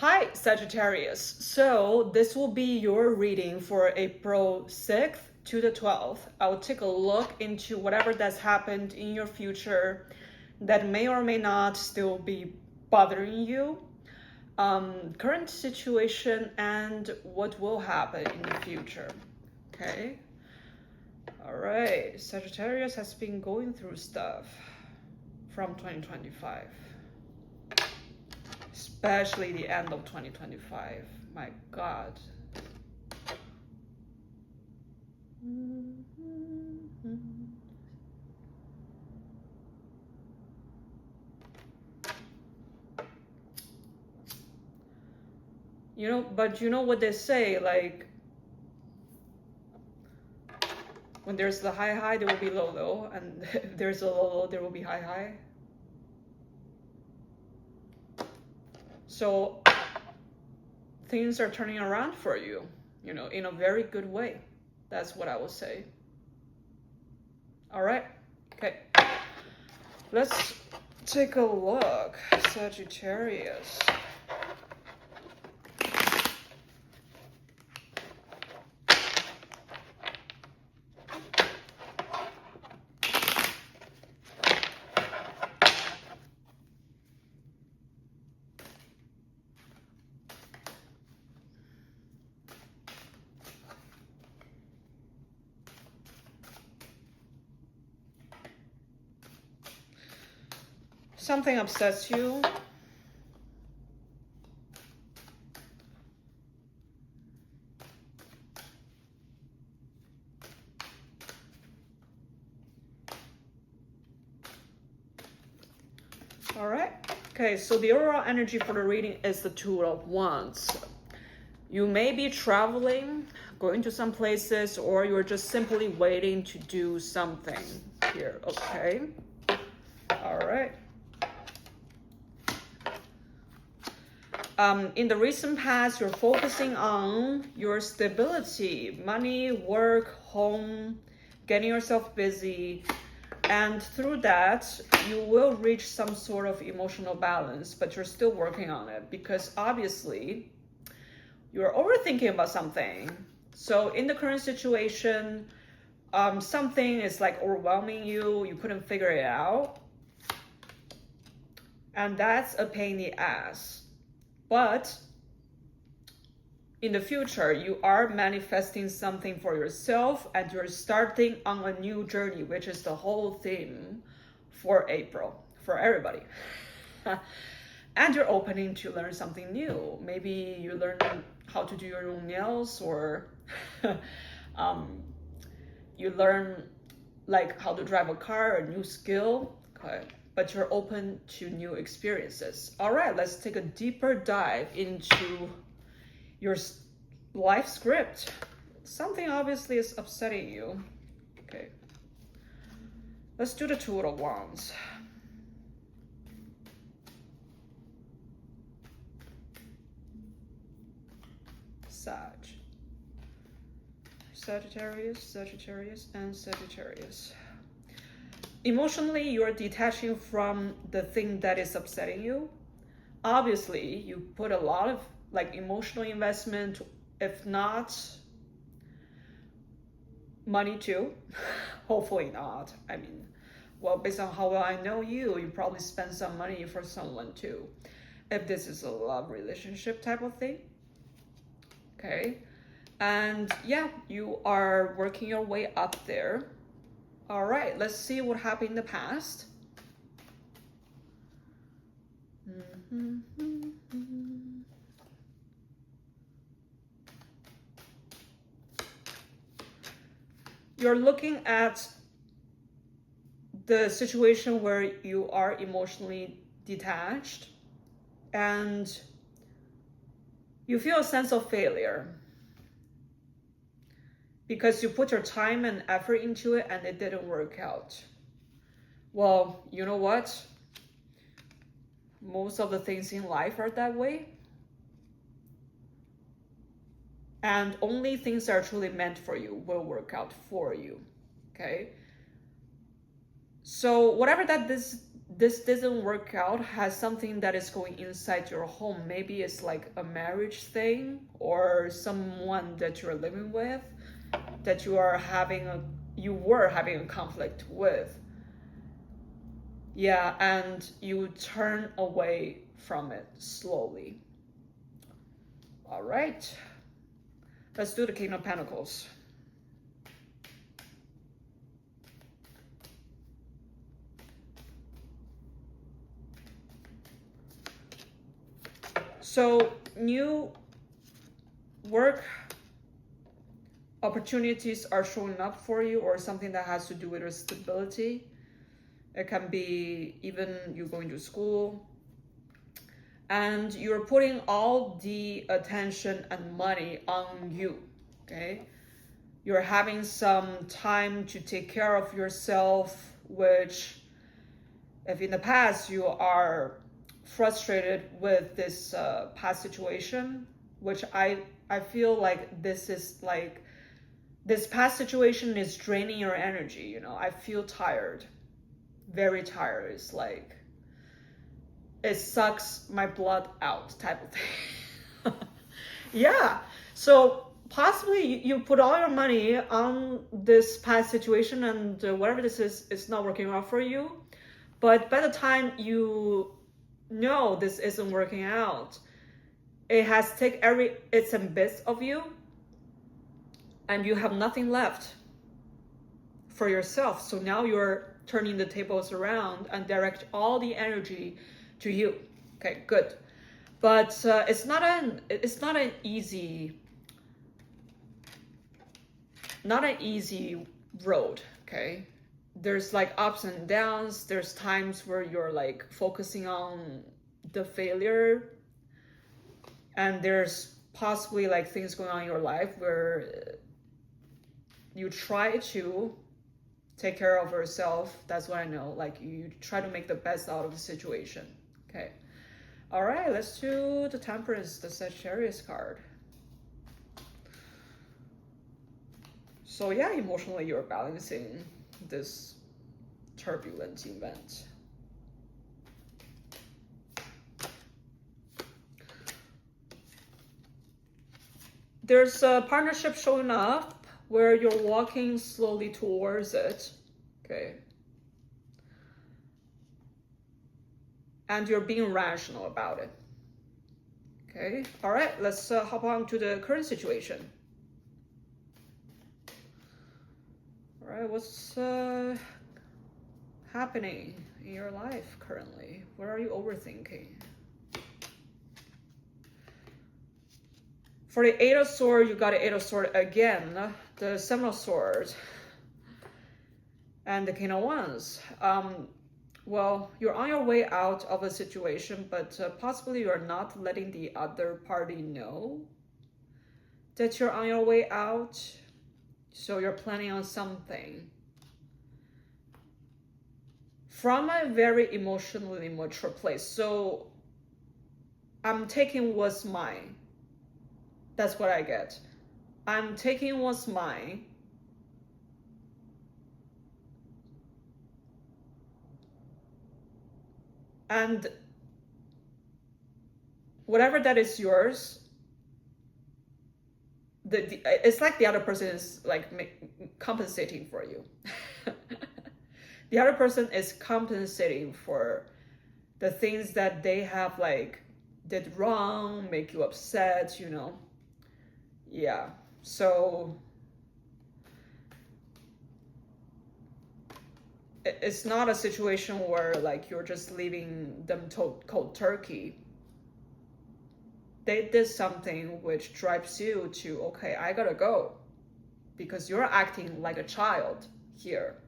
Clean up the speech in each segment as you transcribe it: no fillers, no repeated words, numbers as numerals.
Hi, Sagittarius. So this will be your reading for April 6th to the 12th. I will take a look into whatever that's happened in your future that may or may not still be bothering you, current situation, and what will happen in the future. Okay. All right. Sagittarius has been going through stuff from 2025. Especially the end of 2025. My God. You know, but you know what they say, like, when there's the high, there will be low, and if there's a low, there will be high. So things are turning around for you, you know, in a very good way. That's what I will say. All right. Okay. Let's take a look. Sagittarius. Something upsets you. All right. Okay, so the overall energy for the reading is the Two of Wands. You may be traveling, going to some places, or you're just simply waiting to do something here, okay? All right. In the recent past, you're focusing on your stability, money, work, home, getting yourself busy. And through that, you will reach some sort of emotional balance, but you're still working on it because obviously you're overthinking about something. So in the current situation, something is like overwhelming you. You couldn't figure it out. And that's a pain in the ass. But in the future, you are manifesting something for yourself and you're starting on a new journey, which is the whole theme for April, for everybody. And you're opening to learn something new. Maybe you learn how to do your own nails, or you learn like how to drive a car, a new skill. Okay. But you're open to new experiences. All right, let's take a deeper dive into your life script. Something obviously is upsetting you. Okay. Let's do the Two of Wands. Sagittarius, and Sagittarius. Emotionally, you're detaching from the thing that is upsetting you. Obviously, you put a lot of like emotional investment, if not money too. Hopefully not. I mean, well, based on how well I know you, you probably spend some money for someone too, if this is a love relationship type of thing. Okay. And yeah, you are working your way up there. All right, let's see what happened in the past. You're looking at the situation where you are emotionally detached and you feel a sense of failure because you put your time and effort into it and it didn't work out. Well, you know what? Most of the things in life are that way. And only things that are truly meant for you will work out for you, okay? So whatever that this doesn't work out has something that is going inside your home. Maybe it's like a marriage thing, or someone that you're living with that you were having a conflict with. Yeah, and you turn away from it slowly. All right, let's do the King of Pentacles. So new work opportunities are showing up for you, or something that has to do with your stability. It can be even you going to school, and you're putting all the attention and money on you, okay? You're having some time to take care of yourself, which if in the past you are frustrated with this past situation, which I feel like this is like, this past situation is draining your energy, you know. I feel tired, very tired. It's like, it sucks my blood out type of thing. Yeah, so possibly you put all your money on this past situation, and whatever this is, it's not working out for you. But by the time you know this isn't working out, it has taken every bits and bits of you, and you have nothing left for yourself. So now you're turning the tables around and direct all the energy to you. Okay, good. But it's not an easy road, okay? There's like ups and downs. There's times where you're like focusing on the failure, and there's possibly like things going on in your life where you try to take care of yourself. That's what I know. Like, you try to make the best out of the situation. Okay. All right, let's do the Temperance, the Sagittarius card. So yeah, emotionally you're balancing this turbulent event. There's a partnership showing up where you're walking slowly towards it, okay? And you're being rational about it, okay? All right, let's hop on to the current situation. All right, what's happening in your life currently? What are you overthinking? For the Eight of Swords, you got the Eight of Swords again, the Seven of Swords, and the King of Wands. Well, you're on your way out of a situation, but possibly you're not letting the other party know that you're on your way out. So you're planning on something from a very emotionally mature place. So I'm taking what's mine. That's what I get. I'm taking what's mine. And whatever that is yours, it's like the other person is like compensating for you. The other person is compensating for the things that they have like did wrong, make you upset, you know. Yeah, so it's not a situation where like you're just leaving them cold turkey. They did something which drives you to, okay, I gotta go, because you're acting like a child here.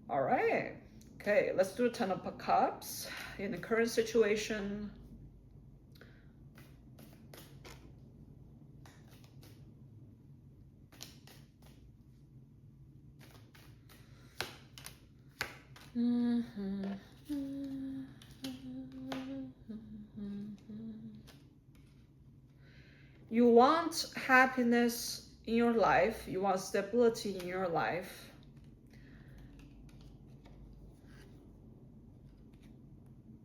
All right, okay, let's do a Ten of Cups in the current situation. You want happiness in your life, you want stability in your life,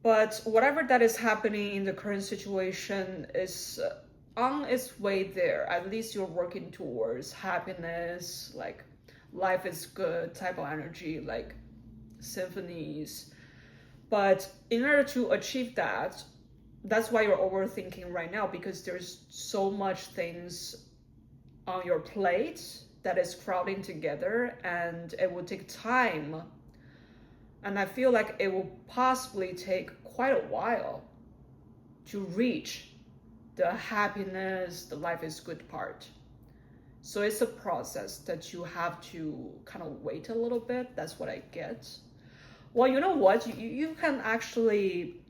But whatever that is happening in the current situation is on its way there. At least you're working towards happiness, like life is good type of energy, like symphonies. But in order to achieve that, that's why you're overthinking right now, because there's so much things on your plate that is crowding together, and it will take time. And I feel like it will possibly take quite a while to reach the happiness, the life is good part. So it's a process that you have to kind of wait a little bit. That's what I get. Well, you know what? You can actually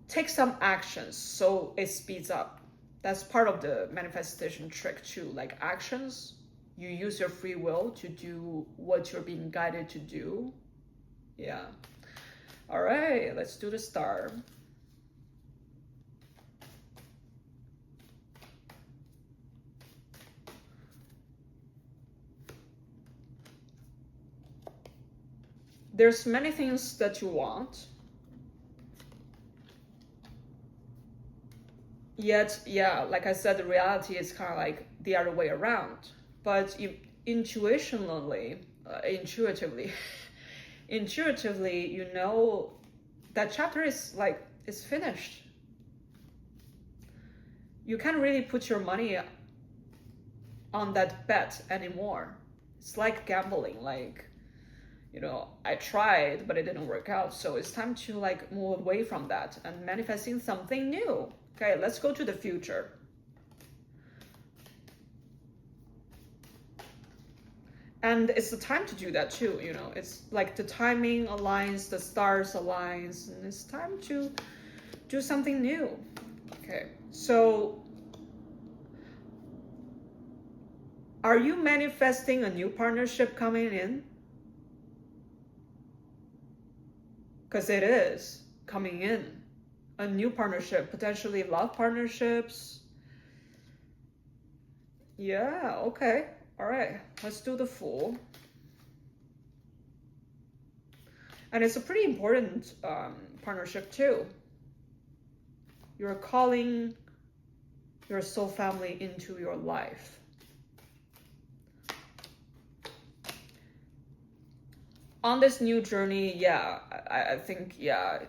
take some actions so it speeds up. That's part of the manifestation trick too, like actions. You use your free will to do what you're being guided to do. Yeah. All right, let's do the star. There's many things that you want. Yet, yeah, like I said, the reality is kind of like the other way around. But intuitively, intuitively, you know that chapter is like, it's finished. You can't really put your money on that bet anymore. It's like gambling, like, you know, I tried, but it didn't work out. So it's time to like move away from that and manifesting something new. Okay, let's go to the future. And it's the time to do that too, you know. It's like the timing aligns, the stars aligns, and it's time to do something new. Okay, so are you manifesting a new partnership coming in? Because it is coming in. A new partnership, potentially love partnerships. Yeah, okay. All right, let's do the Fool. And it's a pretty important partnership too. You're calling your soul family into your life. On this new journey, yeah, I think, yeah,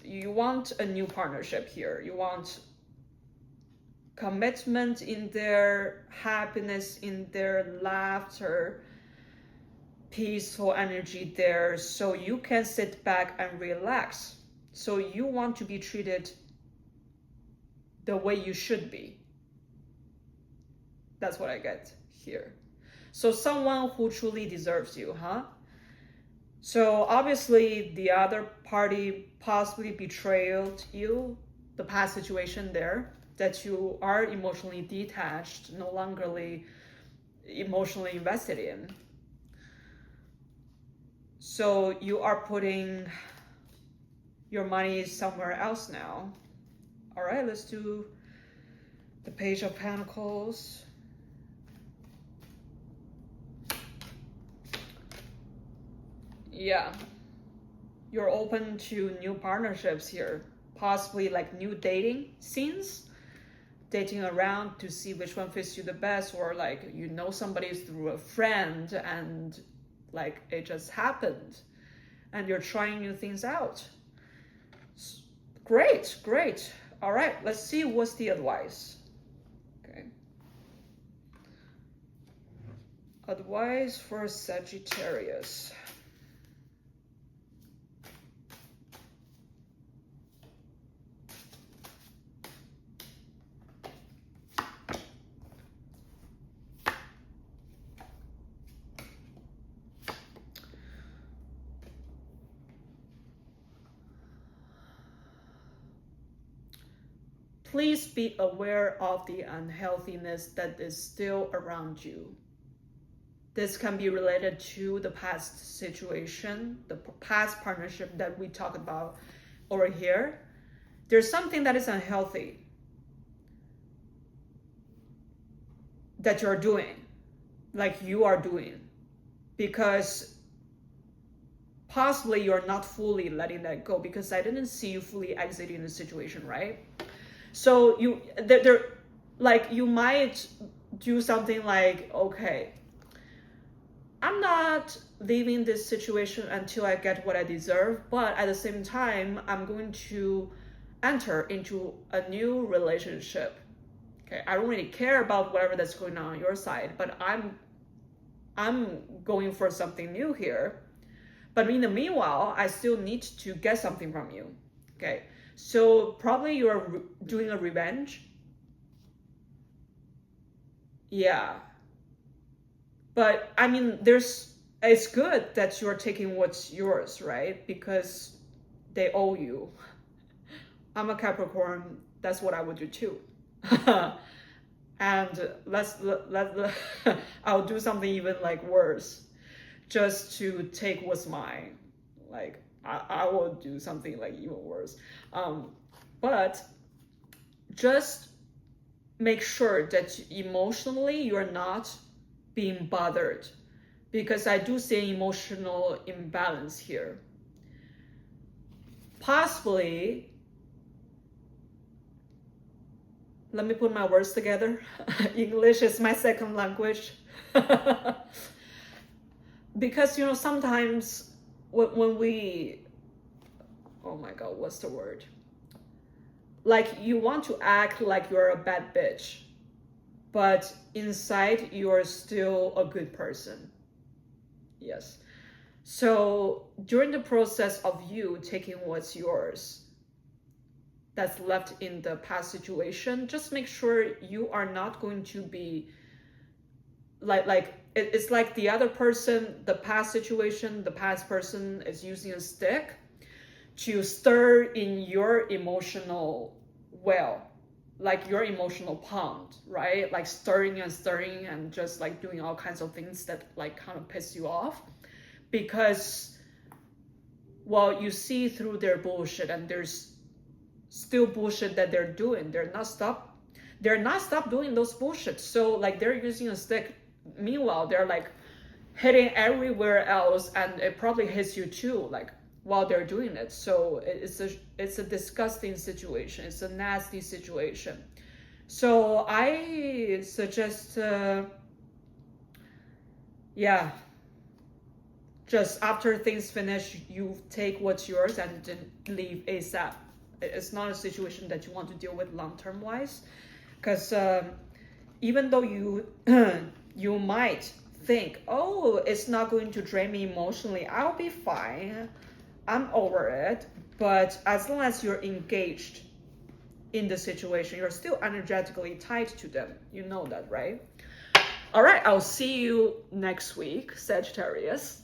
you want a new partnership here. You want commitment in there, happiness in there, laughter, peaceful energy there, so you can sit back and relax. So you want to be treated the way you should be. That's what I get here. So someone who truly deserves you, huh? So obviously the other party possibly betrayed you, the past situation there, that you are emotionally detached, no longer emotionally invested in. So you are putting your money somewhere else now. All right, let's do the Page of Pentacles. Yeah, you're open to new partnerships here, possibly like new dating scenes, dating around to see which one fits you the best, or like you know somebody through a friend and like it just happened and you're trying new things out. Great, great. All right, let's see what's the advice. Okay. Advice for Sagittarius. Please be aware of the unhealthiness that is still around you. This can be related to the past situation, the past partnership that we talked about over here. There's something that is unhealthy that you're doing, like you are doing, because possibly you're not fully letting that go, because I didn't see you fully exiting the situation, right? So you might do something like, okay, I'm not leaving this situation until I get what I deserve, but at the same time, I'm going to enter into a new relationship. Okay, I don't really care about whatever that's going on your side, but I'm going for something new here. But in the meanwhile, I still need to get something from you. Okay, so probably you're doing a revenge. Yeah. But I mean, it's good that you're taking what's yours, right? Because they owe you. I'm a Capricorn. That's what I would do too. And I'll do something even like worse, just to take what's mine. Like I will do something like even worse. But just make sure that emotionally you're not being bothered, because I do see an emotional imbalance here. Possibly, let me put my words together. English is my second language. Because, sometimes when we, oh my God, what's the word? Like, you want to act like you're a bad bitch, but inside you're still a good person. Yes. So during the process of you taking what's yours that's left in the past situation, just make sure you are not going to be it's like the other person, the past situation, the past person is using a stick to stir in your emotional well, like your emotional pond, right? Like stirring and just like doing all kinds of things that like kind of piss you off, because, well, you see through their bullshit, and there's still bullshit that they're doing. They're not stop doing those bullshit. So like they're using a stick, meanwhile they're like hitting everywhere else, and it probably hits you too, like while they're doing it. So it's a disgusting situation. It's a nasty situation. So I suggest just after things finish, you take what's yours and then leave ASAP. It's not a situation that you want to deal with long-term wise, because even though you you might think, oh, it's not going to drain me emotionally, I'll be fine, I'm over it. But as long as you're engaged in the situation, you're still energetically tied to them. You know that, right? All right, I'll see you next week, Sagittarius.